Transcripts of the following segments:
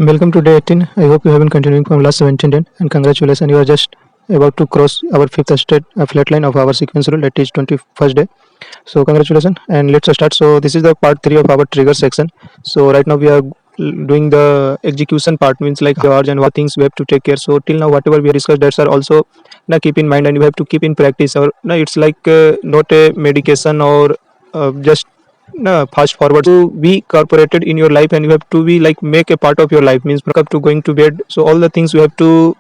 Welcome to day 18. I hope you have been continuing from last 17 day and congratulations, you are just about to cross our fifth state flat line of our sequence rule, that is 21st day. So congratulations and let's start. So this is the part 3 of our trigger section. So right now we are doing the execution part, means like hours and what things we have to take care. So till now whatever we have discussed, that's are also now keep in mind and you have to keep in practice, or no, it's like not a medication or just no fast forward to be incorporated in your life, and you have to be like make a part of your life, means up to going to bed. So all the things you have to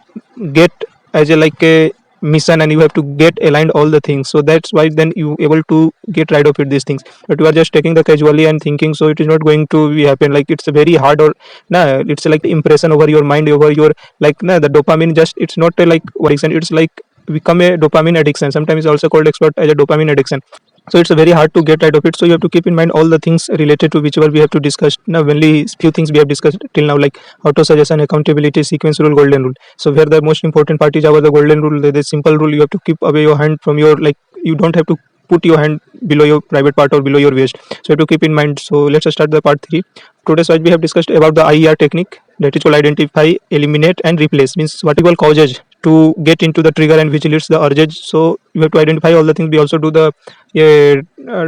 get as a like a mission, and you have to get aligned all the things. So that's why then you able to get rid of it these things. But you are just taking the casually and thinking, so it is not going to be happen. Like it's a very hard, or nah, it's like impression over your mind, over your like nah, the dopamine just it's not a like addiction, it's like become a dopamine addiction. Sometimes it's also called expert as a dopamine addiction. So it's very hard to get rid of it. So you have to keep in mind all the things related to whichever we have to discuss now. Only few things we have discussed till now, like auto suggestion, accountability, sequence rule, golden rule. So where the most important part is our the golden rule, the simple rule. You have to keep away your hand from your, like you don't have to put your hand below your private part or below your waist. So you have to keep in mind. So let's start the part 3. Today's we have discussed about the IER technique, that is called identify, eliminate and replace, means what equal causes to get into the trigger and which leads the urges. So you have to identify all the things. We also do the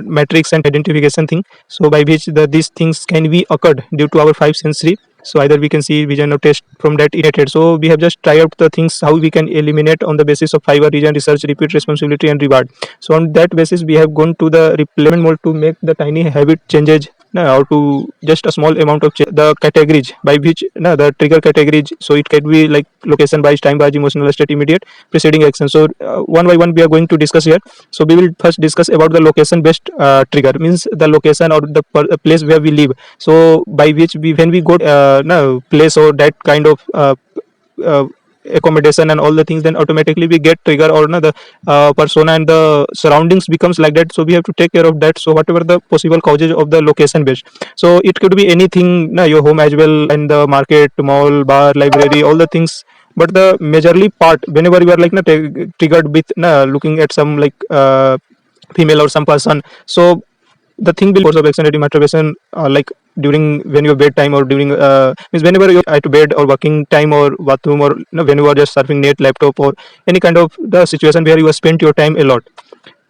matrix and identification thing, so by which these things can be occurred due to our five sensory. So either we can see, vision or taste, from that irritated. So we have just tried out the things how we can eliminate on the basis of 5 region, research, repeat, responsibility and reward. So on that basis we have gone to the replement mode to make the tiny habit changes, or to just a small amount of the categories by which the trigger categories. So it can be like location wise, time wise, emotional state, immediate, preceding action. So one by one we are going to discuss here. So we will first discuss about the location based trigger, means the location or the place where we live. So by which we, when we go no place or that kind of uh, accommodation and all the things, then automatically we get trigger, or no, the persona and the surroundings becomes like that. So we have to take care of that. So whatever the possible causes of the location based, so it could be anything, no, your home as well, and the market, mall, bar, library, all the things. But the majorly part, whenever you are like triggered with looking at some like female or some person, so the thing will course of action, masturbation, like during when your bedtime, or during means whenever you're at bed or working time or bathroom, or when you are just surfing net, laptop, or any kind of the situation where you have spent your time a lot.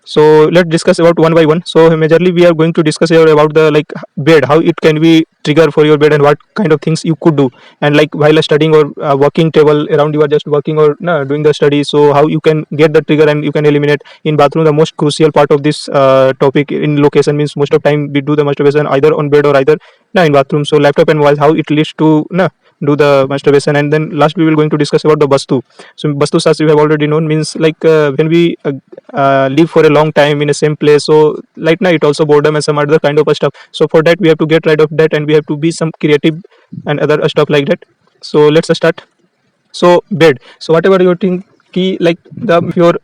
So let's discuss about one by one. So majorly we are going to discuss here about the like bed, how it can be trigger for your bed and what kind of things you could do. And like while studying or working table around, you are just working or no, doing the study, so how you can get the trigger and you can eliminate. In bathroom, the most crucial part of this topic in location, means most of time we do the masturbation either on bed or either in bathroom. So laptop and mobile, how it leads to do the masturbation. And then last we will going to discuss about the bastu. So bastu, as you have already known, means like when we live for a long time in the same place, so like now it also boredom and some other kind of stuff. So for that we have to get rid of that, and we have to be some creative and other stuff like that. So let's start. So bed, so whatever you think key, like the your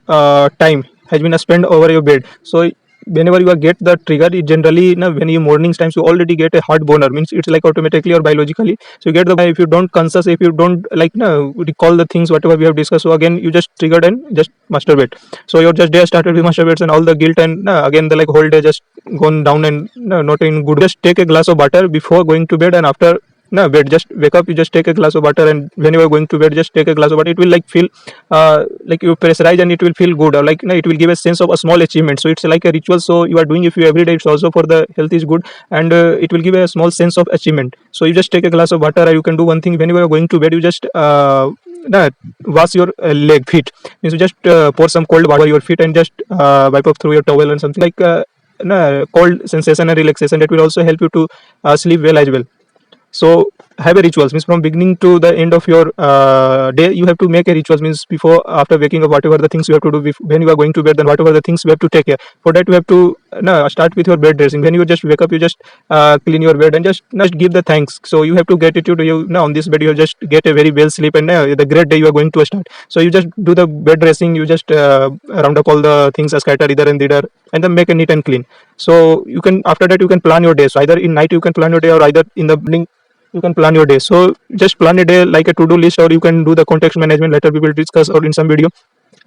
time has been spent over your bed. So whenever you get the trigger, it generally when you mornings times you already get a heart boner, means it's like automatically or biologically. So you get the, if you don't conscious, if you don't like recall the things whatever we have discussed, so again you just triggered and just masturbate. So your just day started with masturbation and all the guilt, and again the like whole day just gone down and not in good. Just take a glass of butter before going to bed, and after bed, just wake up, you just take a glass of water, and when you are going to bed, just take a glass of water. It will like feel like you pressurize, and it will feel good, or like it will give a sense of a small achievement. So it's like a ritual, so you are doing if you every day, it's also for the health is good, and it will give a small sense of achievement. So you just take a glass of water, or you can do one thing. Whenever you are going to bed, you just wash your leg, feet, means you just pour some cold water over your feet and just wipe off through your towel and something like cold sensation and relaxation. That will also help you to sleep well as well. So have a rituals, means from beginning to the end of your day, you have to make a rituals, means before, after waking up, whatever the things you have to do when you are going to bed, then whatever the things you have to take care. For that you have to start with your bed dressing. When you just wake up, you just clean your bed and just give the thanks. So you have to get it to you on this bed, you just get a very well sleep, and the great day you are going to start. So you just do the bed dressing, you just round up all the things scattered either and there, and then make it neat and clean. So you can, after that you can plan your day. So either in night you can plan your day, or either in the morning you can plan your day. So just plan a day like a to-do list, or you can do the context management, later we will discuss or in some video.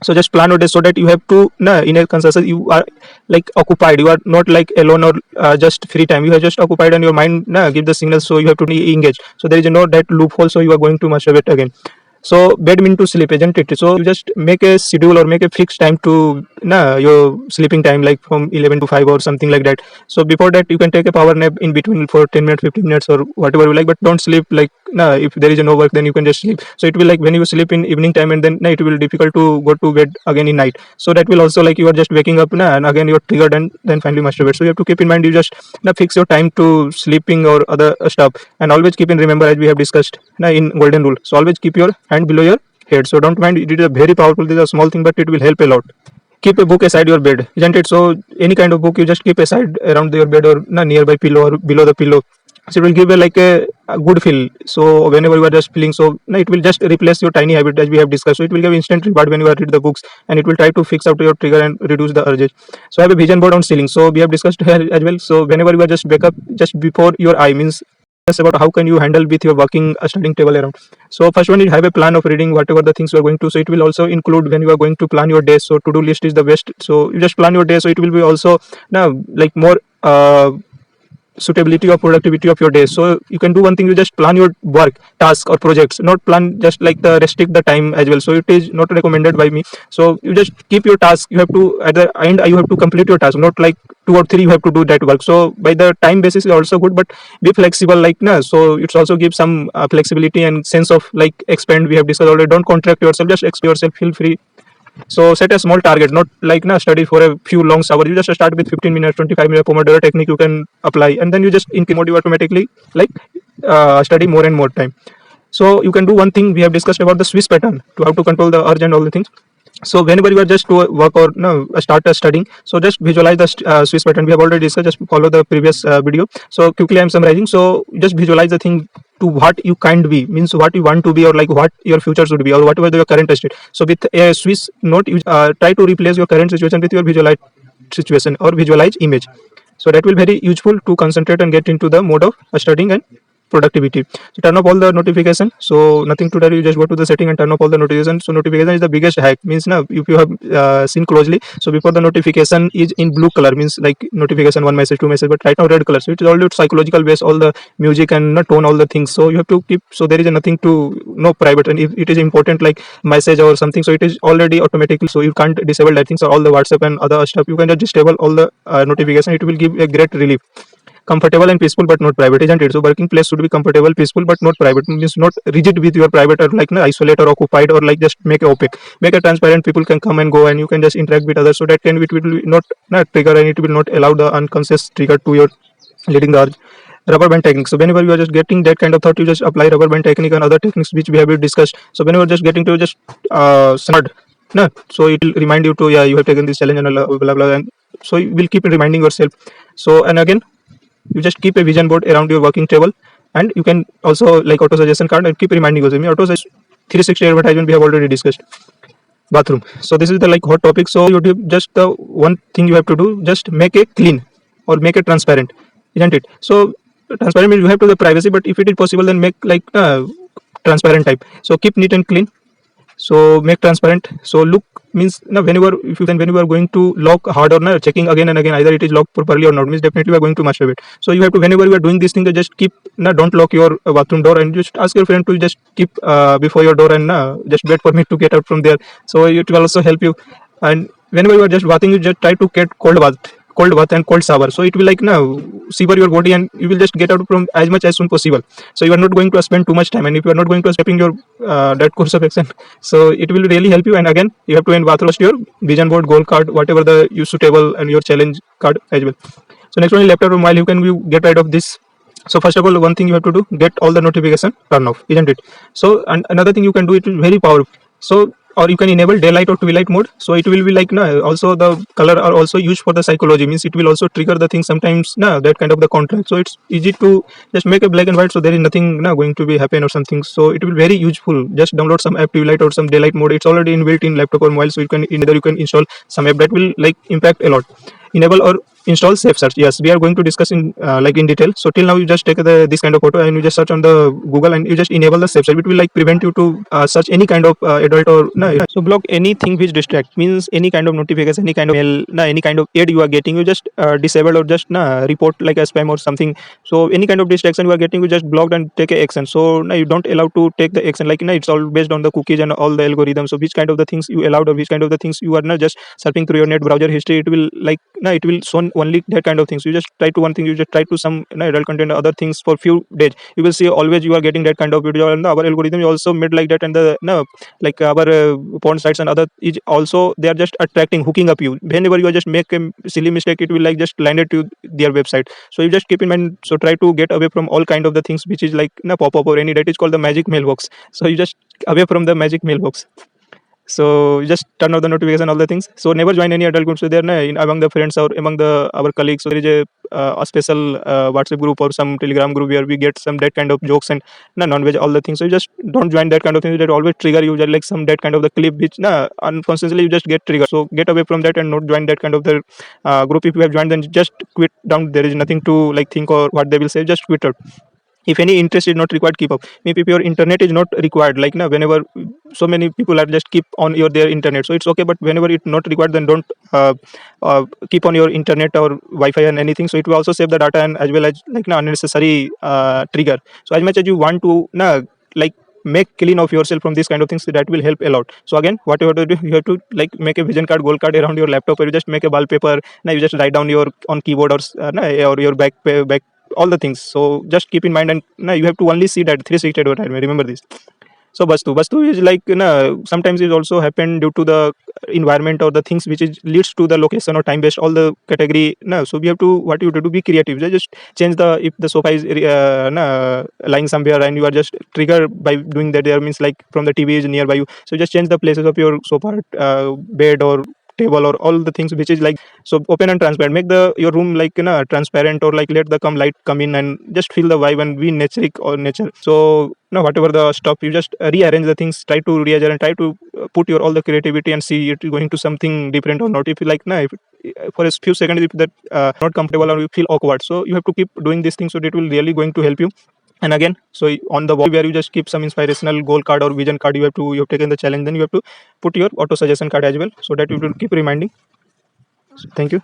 So just plan your day so that you have to in a consensus you are like occupied, you are not like alone or just free time, you are just occupied and your mind give the signal, so you have to be engaged, so there is no that loophole, so you are going to masturbate again. So bed mean to sleep, isn't it? So you just make a schedule or make a fixed time to your sleeping time, like from 11 to 5 or something like that. So before that you can take a power nap in between for 10 minutes, 15 minutes or whatever you like, but don't sleep like if there is no work, then you can just sleep. So it will like when you sleep in evening time and then it will difficult to go to bed again in night, so that will also like you are just waking up and again you're triggered and then finally masturbate. So you have to keep in mind, you just fix your time to sleeping or other stuff, and always keep in remember, as we have discussed in golden rule, so always keep your hand below your head. So don't mind, it is a very powerful, this is a small thing but it will help a lot. Keep a book aside your bed, isn't it? So any kind of book you just keep aside around your bed or nearby pillow or below the pillow, so it will give a good feel. So whenever you are just feeling, so it will just replace your tiny habit, as we have discussed. So it will give instant reward when you are read the books, and it will try to fix out your trigger and reduce the urges. So I have a vision board on ceiling, so we have discussed here as well. So whenever you are just wake up, just before your eye means just about how can you handle with your working studying table around. So first one is have a plan of reading whatever the things you are going to. So it will also include when you are going to plan your day. So to do list is the best. So you just plan your day, so it will be also now like more suitability or productivity of your day. So you can do one thing, you just plan your work task or projects, not plan just like the restrict the time as well. So it is not recommended by me. So you just keep your task, you have to at the end you have to complete your task, not like 2 or 3 you have to do that work. So by the time basis is also good, but be flexible like so it's also gives some flexibility and sense of like expand, we have discussed already. Don't contract yourself, just expand yourself, feel free. So set a small target, not like study for a few long hours. You just start with 15 minutes, 25 minutes Pomodoro technique you can apply, and then you just in mode you automatically like study more and more time. So you can do one thing, we have discussed about the Swiss pattern to how to control the urge and all the things. So whenever you are just to work or start studying, so just visualize the Swiss pattern. We have already discussed, just follow the previous video. So quickly I'm summarizing. So just visualize the thing to what you can't be, means what you want to be, or like what your future should be, or whatever your current state. So with a Swiss note, you try to replace your current situation with your visualized situation or visualize image. So that will very useful to concentrate and get into the mode of studying and productivity. So turn off all the notification. So nothing to do, you just go to the setting and turn off all the notifications. So notification is the biggest hack, means now if you have seen closely, so before the notification is in blue color, means like notification, one message, two message, but right now red color. So it is all psychological based, all the music and tone, all the things. So you have to keep, so there is nothing to no private, and if it is important like message or something, so it is already automatically, so you can't disable that things, or all the WhatsApp and other stuff you can just disable all the notification. It will give a great relief. Comfortable and peaceful but not private, isn't it? So working place should be comfortable, peaceful but not private, means not rigid with your private, or like isolate or occupied, or like just make it opaque, make it transparent, people can come and go and you can just interact with others, so that can it will not trigger, and it will not allow the unconscious trigger to your leading the urge. Rubber band technique. So whenever you are just getting that kind of thought, you just apply rubber band technique and other techniques which we have discussed. So whenever just getting to just smart, no, so it will remind you to, yeah, you have taken this challenge and blah blah, and so you will keep reminding yourself. So and again, you just keep a vision board around your working table, and you can also like auto suggestion card and keep reminding yourself. Auto 360 advertisement we have already discussed. Bathroom. So this is the like hot topic. So YouTube, just the one thing you have to do, just make it clean or make it transparent, isn't it? So transparent means you have to the privacy, but if it is possible, then make like transparent type. So keep neat and clean. So make transparent. So look means whenever if you then when you are going to lock hard or not, checking again and again either it is locked properly or not, means definitely you are going to masturbate. So you have to, whenever you are doing this thing, to just keep don't lock your bathroom door, and just ask your friend to just keep before your door, and just wait for me to get out from there. So it will also help you. And whenever you are just bathing, you just try to get cold bath and cold shower, so it will like sever your body, and you will just get out from as much as soon possible. So you are not going to spend too much time, and if you are not going to stepping your that course of action, so it will really help you. And again, you have to end bathroom your vision board, goal card, whatever the you suitable, and your challenge card as well. So next one is laptop or mobile. You can get rid of this. So first of all, one thing you have to do, get all the notification turn off, isn't it? So and another thing you can do, it is very powerful. So or you can enable daylight or twilight mode, so it will be like also the color are also used for the psychology, means it will also trigger the thing sometimes that kind of the contract. So it's easy to just make a black and white, so there is nothing going to be happen or something. So it will be very useful. Just download some app, twilight or some daylight mode. It's already inbuilt in laptop or mobile, so you can install some app that will like impact a lot. Enable or install safe search. Yes, we are going to discuss in like in detail. So till now you just take this kind of photo and you just search on the Google and you just enable the safe search. It will like prevent you to search any kind of adult or no. So block anything which distract, means any kind of notification, any kind of mail, no, any kind of ad you are getting, you just disable or just report like a spam or something. So any kind of distraction you are getting, you just blocked and take a action. So no, you don't allow to take the action. Like no, it's all based on the cookies and all the algorithms. So which kind of the things you allowed or which kind of the things you are not just surfing through your net browser history, it will like no, it will show only that kind of things. You just try to one thing, you just try to some adult content, other things for few days, you will see always you are getting that kind of video. And our algorithm is also made like that, and the no, like our porn sites and other is also they are just attracting, hooking up you. Whenever you are just make a silly mistake, it will like just landed to their website. So you just keep in mind. So try to get away from all kind of the things which is like no pop up or any, that is called the magic mailbox. So you just away from the magic mailbox. So you just turn off the notification, all the things. So never join any adult groups there in among the friends or among the our colleagues. So there is a special WhatsApp group or some Telegram group where we get some that kind of jokes and no, non-veg, all the things. So you just don't join that kind of things that always trigger you, just like some that kind of the clip which unconsciously you just get triggered. So get away from that and not join that kind of the group. If you have joined, then just quit down. There is nothing to like think or what they will say. Just quit out. If any interest is not required, keep up. Maybe if your internet is not required, like now whenever so many people are just keep on your their internet, so it's okay. But whenever it's not required, then don't keep on your internet or Wi-Fi and anything. So it will also save the data, and as well as like unnecessary trigger. So as much as you want to like make clean of yourself from these kind of things, that will help a lot. So again, what you have to do, you have to like make a vision card, goal card around your laptop, or you just make a wallpaper. Now you just write down your on keyboard or or your back all the things. So just keep in mind, and you have to only see that 360 advertisement. Remember this. So Vastu is like sometimes it also happen due to the environment or the things which is leads to the location or time based all the category. No, so we have to what you have to do, be creative. Just change the, if the sofa is lying somewhere and you are just triggered by doing that, there means like from the TV is nearby you. So just change the places of your sofa, bed or table or all the things which is like, so open and transparent, make the your room like transparent, or like let the come light come in and just feel the vibe and be nature or nature. So whatever the stuff, you just rearrange the things, try to rearrange and try to put your all the creativity and see it going to something different or not. If you like if for a few seconds if that not comfortable or you feel awkward, so you have to keep doing these things, so it will really going to help you. And again, so on the wall where you just keep some inspirational goal card or vision card, you have taken the challenge, then you have to put your auto suggestion card as well, so that you will keep reminding. So thank you.